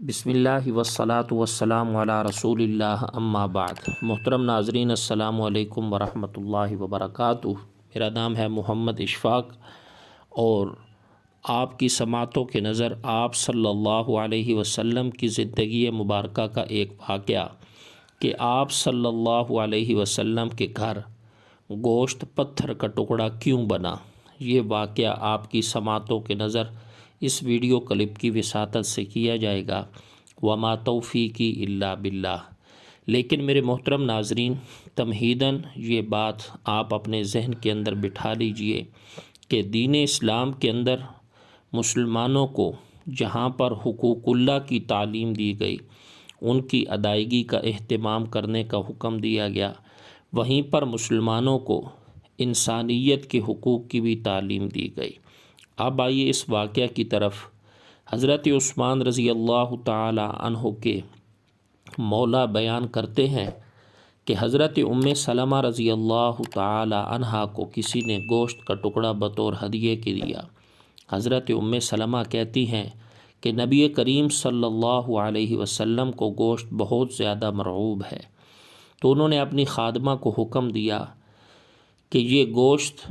بسم اللہ والصلاة والسلام علی رسول اللہ اما بعد۔ محترم ناظرین، السلام علیکم ورحمۃ اللہ وبرکاتہ۔ میرا نام ہے محمد اشفاق اور آپ کی سماعتوں کے نظر آپ صلی اللہ علیہ وسلم کی زندگی مبارکہ کا ایک واقعہ کہ آپ صلی اللہ علیہ وسلم کے گھر گوشت پتھر کا ٹکڑا کیوں بنا، یہ واقعہ آپ کی سماعتوں کے نظر اس ویڈیو کلپ کی وساطت سے کیا جائے گا۔ وما توفیقی الا باللہ۔ لیکن میرے محترم ناظرین، تمہیداً یہ بات آپ اپنے ذہن کے اندر بٹھا لیجئے کہ دین اسلام کے اندر مسلمانوں کو جہاں پر حقوق اللہ کی تعلیم دی گئی، ان کی ادائیگی کا اہتمام کرنے کا حکم دیا گیا، وہیں پر مسلمانوں کو انسانیت کے حقوق کی بھی تعلیم دی گئی۔ اب آئیے اس واقعہ کی طرف۔ حضرت عثمان رضی اللہ تعالی عنہ کے مولا بیان کرتے ہیں کہ حضرت سلمہ رضی اللہ تعالی عنہا کو کسی نے گوشت کا ٹکڑا بطور ہدیے کے دیا۔ حضرت سلمہ کہتی ہیں کہ نبی کریم صلی اللہ علیہ وسلم کو گوشت بہت زیادہ مرغوب ہے، تو انہوں نے اپنی خادمہ کو حکم دیا کہ یہ گوشت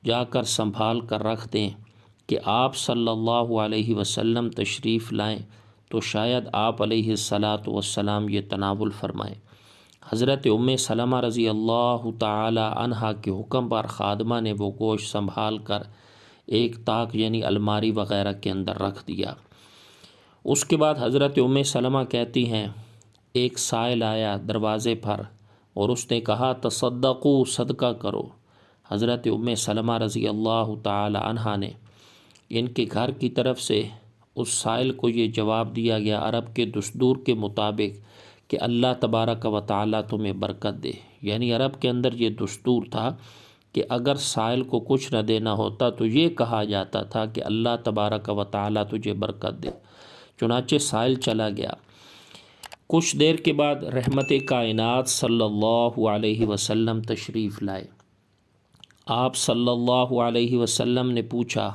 جا کر سنبھال کر رکھ دیں کہ آپ صلی اللہ علیہ وسلم تشریف لائیں تو شاید آپ علیہ السلام یہ تناول فرمائیں۔ حضرت سلمہ رضی اللہ تعالی عنہا کے حکم پر خادمہ نے وہ گوشت سنبھال کر ایک طاق یعنی الماری وغیرہ کے اندر رکھ دیا۔ اس کے بعد حضرت سلمہ کہتی ہیں ایک سائل آیا دروازے پر اور اس نے کہا تصدقوا، صدقہ کرو۔ حضرت سلمہ رضی اللہ تعالی عنہا نے ان کے گھر کی طرف سے اس سائل کو یہ جواب دیا گیا عرب کے دستور کے مطابق کہ اللہ تبارک و تعالی تمہیں برکت دے، یعنی عرب کے اندر یہ دستور تھا کہ اگر سائل کو کچھ نہ دینا ہوتا تو یہ کہا جاتا تھا کہ اللہ تبارک و تعالی تجھے برکت دے۔ چنانچہ سائل چلا گیا۔ کچھ دیر کے بعد رحمت کائنات صلی اللہ علیہ وسلم تشریف لائے۔ آپ صلی اللہ علیہ وسلم نے پوچھا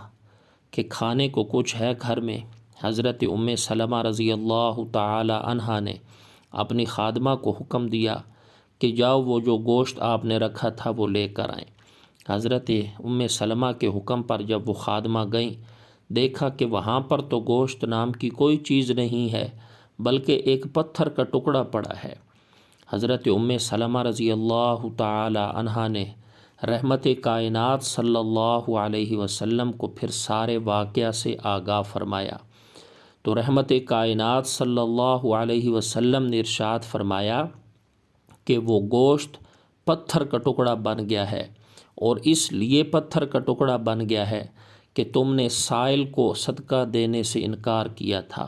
کہ کھانے کو کچھ ہے گھر میں؟ حضرت سلمہ رضی اللہ تعالی عنہا نے اپنی خادمہ کو حکم دیا کہ جاؤ وہ جو گوشت آپ نے رکھا تھا وہ لے کر آئیں۔ حضرت سلمہ کے حکم پر جب وہ خادمہ گئیں، دیکھا کہ وہاں پر تو گوشت نام کی کوئی چیز نہیں ہے بلکہ ایک پتھر کا ٹکڑا پڑا ہے۔ حضرت سلمہ رضی اللہ تعالی عنہا نے رحمت کائنات صلی اللہ علیہ وسلم کو پھر سارے واقعہ سے آگاہ فرمایا، تو رحمت کائنات صلی اللہ علیہ وسلم نے ارشاد فرمایا کہ وہ گوشت پتھر کا ٹکڑا بن گیا ہے، اور اس لیے پتھر کا ٹکڑا بن گیا ہے کہ تم نے سائل کو صدقہ دینے سے انکار کیا تھا۔